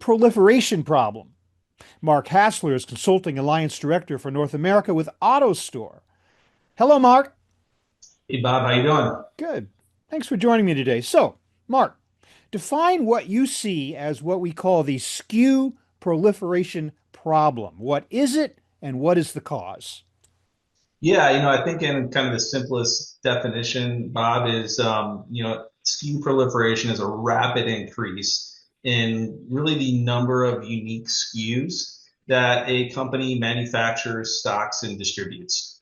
proliferation problem. Mark Hasler is Consulting Alliance Director for North America with AutoStore. Hello, Mark. Hey Bob, how you doing? Good. Thanks for joining me today. So, Mark, define what you see as what we call the SKU proliferation problem. What is it and what is the cause? Yeah, I think in kind of the simplest definition, Bob, is SKU proliferation is a rapid increase in really the number of unique SKUs that a company manufactures, stocks, and distributes.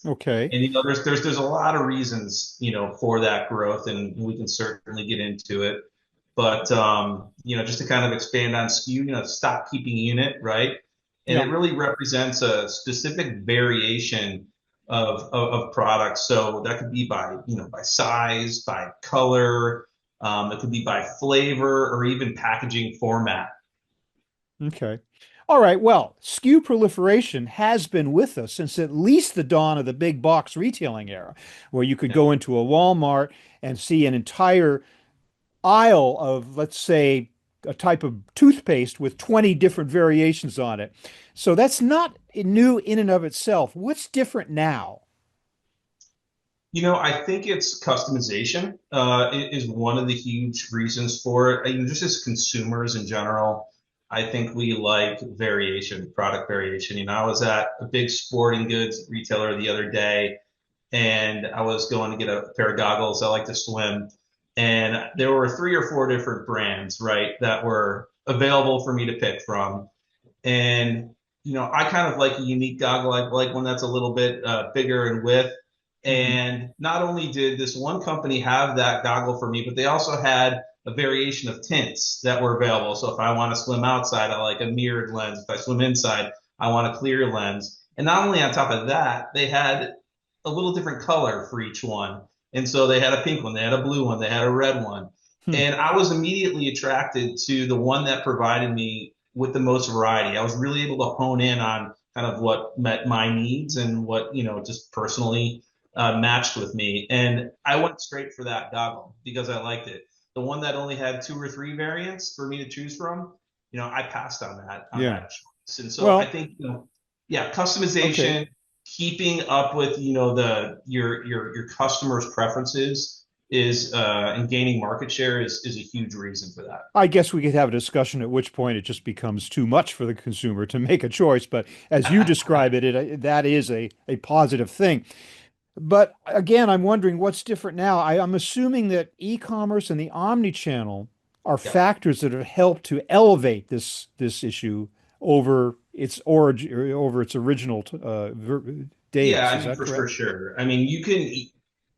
Okay. And there's a lot of reasons, for that growth, and we can certainly get into it. But just to kind of expand on SKU, stock keeping unit, right? And Yeah. it really represents a specific variation of products. So that could be by size, by color, it could be by flavor, or even packaging format. Okay. All right. Well, SKU proliferation has been with us since at least the dawn of the big box retailing era, where you could Yeah. go into a Walmart and see an entire aisle of, let's say, a type of toothpaste with 20 different variations on it. So that's not new in and of itself. What's different now? I think it's customization is one of the huge reasons for it. Just as consumers in general, I think we like variation, product variation. I was at a big sporting goods retailer the other day, and I was going to get a pair of goggles. I like to swim, and there were three or four different brands, right, that were available for me to pick from. And I kind of like a unique goggle. I like one that's a little bit bigger in width. Mhm. And not only did this one company have that goggle for me, but they also had a variation of tints that were available. So if I want to swim outside, I like a mirrored lens. If I swim inside, I want a clear lens. And not only on top of that, they had a little different color for each one. And so they had a pink one, they had a blue one, they had a red one. Hmm. And I was immediately attracted to the one that provided me with the most variety. I was really able to hone in on kind of what met my needs and what, just personally matched with me. And I went straight for that goggle because I liked it. The one that only had two or three variants for me to choose from, I passed on Yeah. that choice. And so I Well, think, yeah, okay. customization, keeping up with, your customers' preferences is and gaining market share is a huge reason for that. I guess we could have a discussion at which point it just becomes too much for the consumer to make a choice. But as you describe it, that is a positive thing. But again, I'm wondering what's different now. I'm assuming that e-commerce and the omnichannel are Yeah. factors that have helped to elevate this issue over its origin, over its original Yeah, days. I Is mean, that for correct? sure. I mean,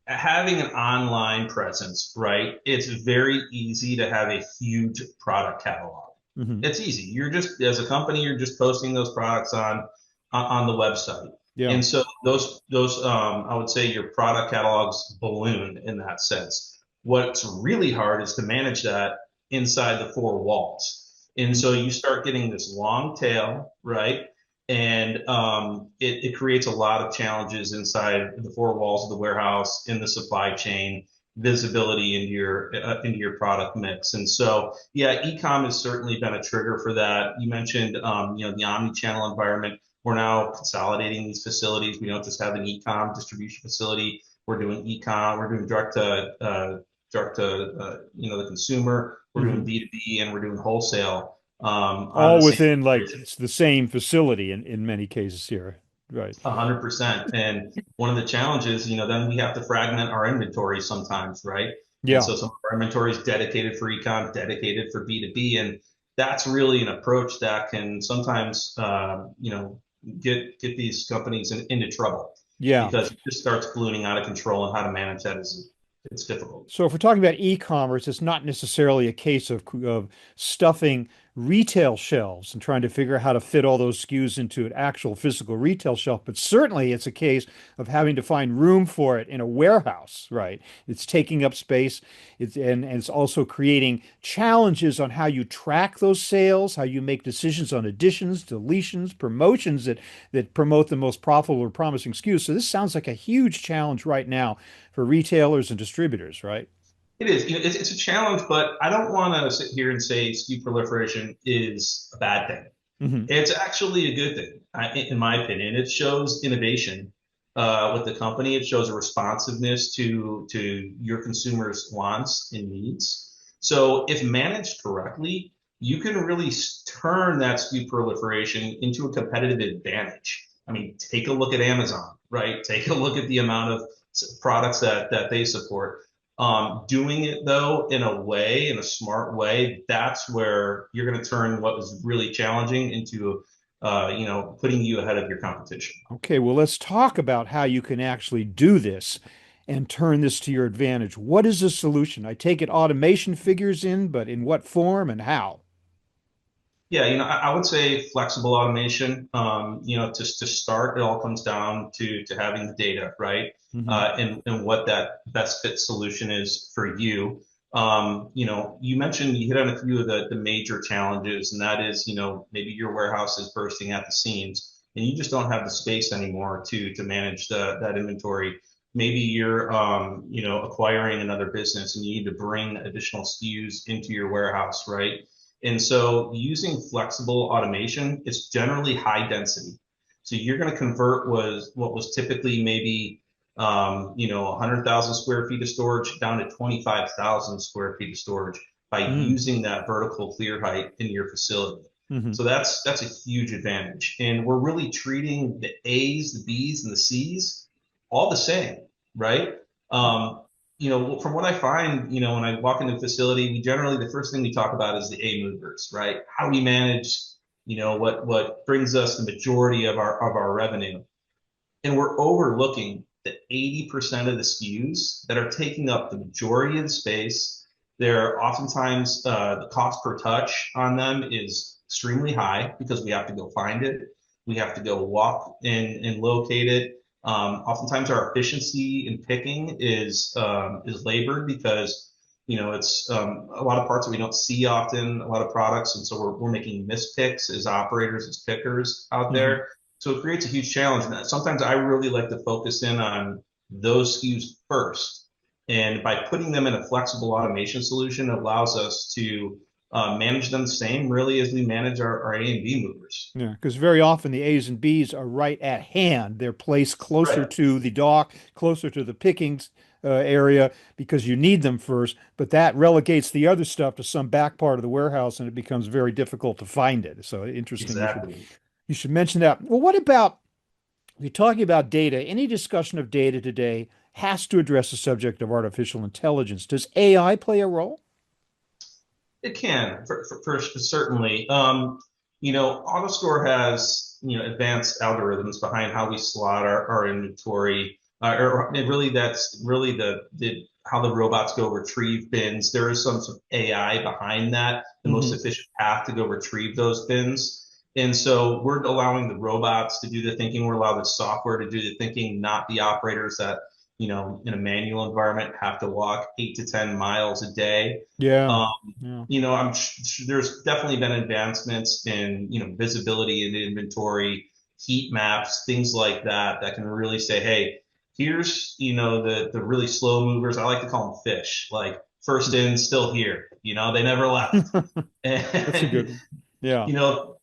having an online presence, right? It's very easy to have a huge product catalog. Hmm. It's easy. You're just, as a company, you're just posting those products on the website. Yeah. And so those I would say your product catalogs balloon in that sense. What's really hard is to manage that inside the four walls. And so you start getting this long tail, right? And it creates a lot of challenges inside the four walls of the warehouse, in the supply chain, visibility into your product mix. And so, yeah, e-com has certainly been a trigger for that. You mentioned, the omni-channel environment. We're now consolidating these facilities. We don't just have an e-com distribution facility. We're doing e-com. We're doing the consumer. We're doing Hmm. B2B, and we're doing wholesale on All the same within like operation. it's the same facility in many cases here. Right. 100%. And one of the challenges, then we have to fragment our inventory sometimes, right? And Yeah. so some of our inventory is dedicated for e-com, dedicated for B2B. And that's really an approach that can sometimes, get these companies into trouble Yeah. because it just starts ballooning out of control, and how to manage that is it's difficult. So if we're talking about e-commerce, it's not necessarily a case of stuffing retail shelves and trying to figure out how to fit all those SKUs into an actual physical retail shelf, but certainly it's a case of having to find room for it in a warehouse, right? It's taking up space. And it's also creating challenges on how you track those sales, how you make decisions on additions, deletions, promotions that promote the most profitable or promising SKUs. So this sounds like a huge challenge right now for retailers and distributors, right? It is. It's a challenge, but I don't want to sit here and say SKU proliferation is a bad thing. Hmm. It's actually a good thing, in my opinion. It shows innovation with the company. It shows a responsiveness to your consumers' wants and needs. So if managed correctly, you can really turn that SKU proliferation into a competitive advantage. I mean, take a look at Amazon, right? Take a look at the amount of products that they support. Doing it though in a way, in a smart way, that's where you're going to turn what was really challenging into, putting you ahead of your competition. Okay, well, let's talk about how you can actually do this and turn this to your advantage. What is the solution? I take it automation figures in, but in what form and how? Yeah, I would say flexible automation. To start, it all comes down to having the data, right? Hmm. And what that best fit solution is for you. You mentioned you hit on a few of the major challenges, and that is, maybe your warehouse is bursting at the seams, and you just don't have the space anymore to manage that inventory. Maybe you're, acquiring another business, and you need to bring additional SKUs into your warehouse, right? And so using flexible automation, it's generally high density. So you're going to convert what was typically maybe 100,000 square feet of storage down to 25,000 square feet of storage by Mm. using that vertical clear height in your facility. Hmm. So that's a huge advantage. And we're really treating the A's, the B's, and the C's all the same, right? Um, from what I find, when I walk into a facility, we generally the first thing we talk about is the A movers, right? How do we manage, what brings us the majority of our revenue, and we're overlooking the 80% of the SKUs that are taking up the majority of the space. They're oftentimes the cost per touch on them is extremely high because we have to go find it, we have to go walk and locate it. Oftentimes, our efficiency in picking is labored because it's a lot of parts that we don't see often, a lot of products, and so we're making mispicks as operators, as pickers out Hmm. there. So it creates a huge challenge. And sometimes I really like to focus in on those SKUs first. And by putting them in a flexible automation solution, it allows us to manage them the same really as we manage our A and B movers. Yeah, because very often the A's and B's are right at hand. They're placed closer Right. to the dock, closer to the pickings area because you need them first. But that relegates the other stuff to some back part of the warehouse, and it becomes very difficult to find it. So interesting. Exactly. You should mention that. Well, what about you're talking about data? Any discussion of data today has to address the subject of artificial intelligence. Does AI play a role? It can, for certainly. AutoStore has advanced algorithms behind how we slot our inventory, or really that's really the how the robots go retrieve bins. There is some sort of AI behind that, the most Hmm. efficient path to go retrieve those bins. And so we're allowing the robots to do the thinking. We're allowing the software to do the thinking, not the operators that, in a manual environment have to walk 8 to 10 miles a day. Yeah. Um, Yeah. there's definitely been advancements in visibility in inventory, heat maps, things like that that can really say, hey, here's the really slow movers. I like to call them fish, like first in, still here. They never left, That's a good and one. Yeah.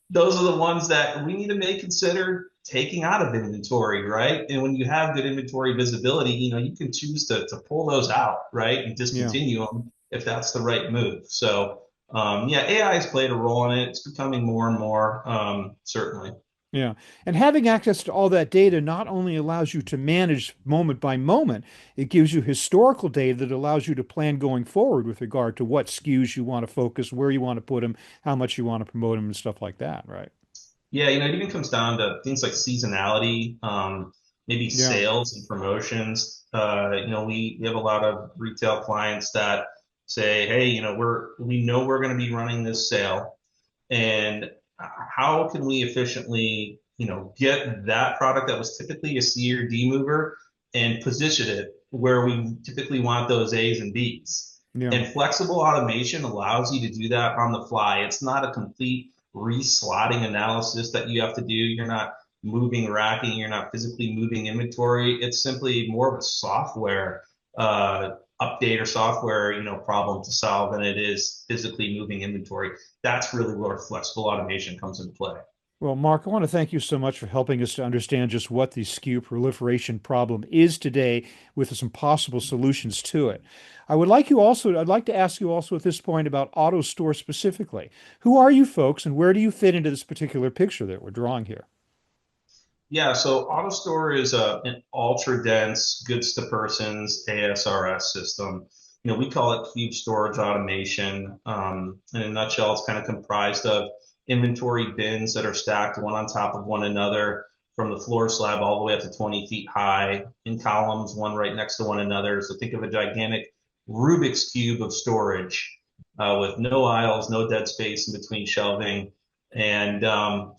those are the ones that we need to may consider taking out of inventory, right? And when you have good inventory visibility, you can choose to pull those out, right, and Yeah. discontinue them if that's the right move. So, yeah, AI has played a role in it. It's becoming more and more, certainly. Yeah. And having access to all that data not only allows you to manage moment by moment, it gives you historical data that allows you to plan going forward with regard to what SKUs you want to focus, where you want to put them, how much you want to promote them, and stuff like that, right? Yeah, it even comes down to things like seasonality, maybe Yeah. sales and promotions. We have a lot of retail clients that say, hey, we know we're going to be running this sale, and how can we efficiently, get that product that was typically a C or D mover and position it where we typically want those A's and B's. Yeah. And flexible automation allows you to do that on the fly. It's not a complete reslotting analysis that you have to do. You're not moving racking, you're not physically moving inventory. It's simply more of a software update or software, problem to solve than it is physically moving inventory. That's really where flexible automation comes into play. Well, Mark, I want to thank you so much for helping us to understand just what the SKU proliferation problem is today with some possible solutions to it. I'd like to ask you also at this point about AutoStore specifically. Who are you folks and where do you fit into this particular picture that we're drawing here? Yeah, so AutoStore is an ultra dense goods to persons ASRS system. We call it cube storage automation. In a nutshell, it's kind of comprised of inventory bins that are stacked one on top of one another from the floor slab all the way up to 20 feet high in columns, one right next to one another. So think of a gigantic Rubik's cube of storage with no aisles, no dead space in between shelving. And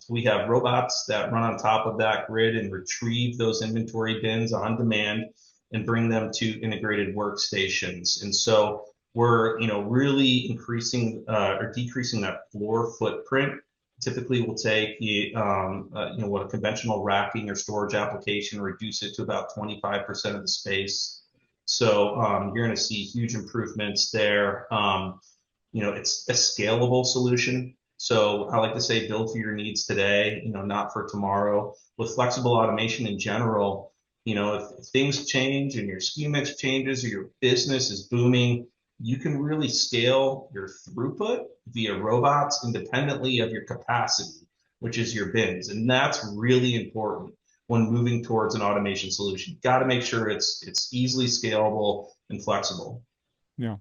we have robots that run on top of that grid and retrieve those inventory bins on demand and bring them to integrated workstations. And so we're, really increasing or decreasing that floor footprint. Typically, we'll take what a conventional racking or storage application, reduce it to about 25% of the space. So you're going to see huge improvements there. It's a scalable solution. So I like to say build for your needs today, not for tomorrow. With flexible automation in general, if things change and your SKU mix changes or your business is booming, you can really scale your throughput via robots independently of your capacity, which is your bins. And that's really important when moving towards an automation solution. Got to make sure it's easily scalable and flexible. Yeah.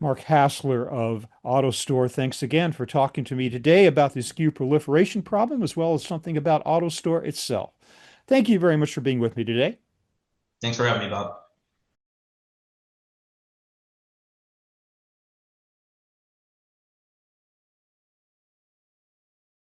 Mark Hasler of AutoStore, thanks again for talking to me today about the SKU proliferation problem as well as something about AutoStore itself. Thank you very much for being with me today. Thanks for having me, Bob.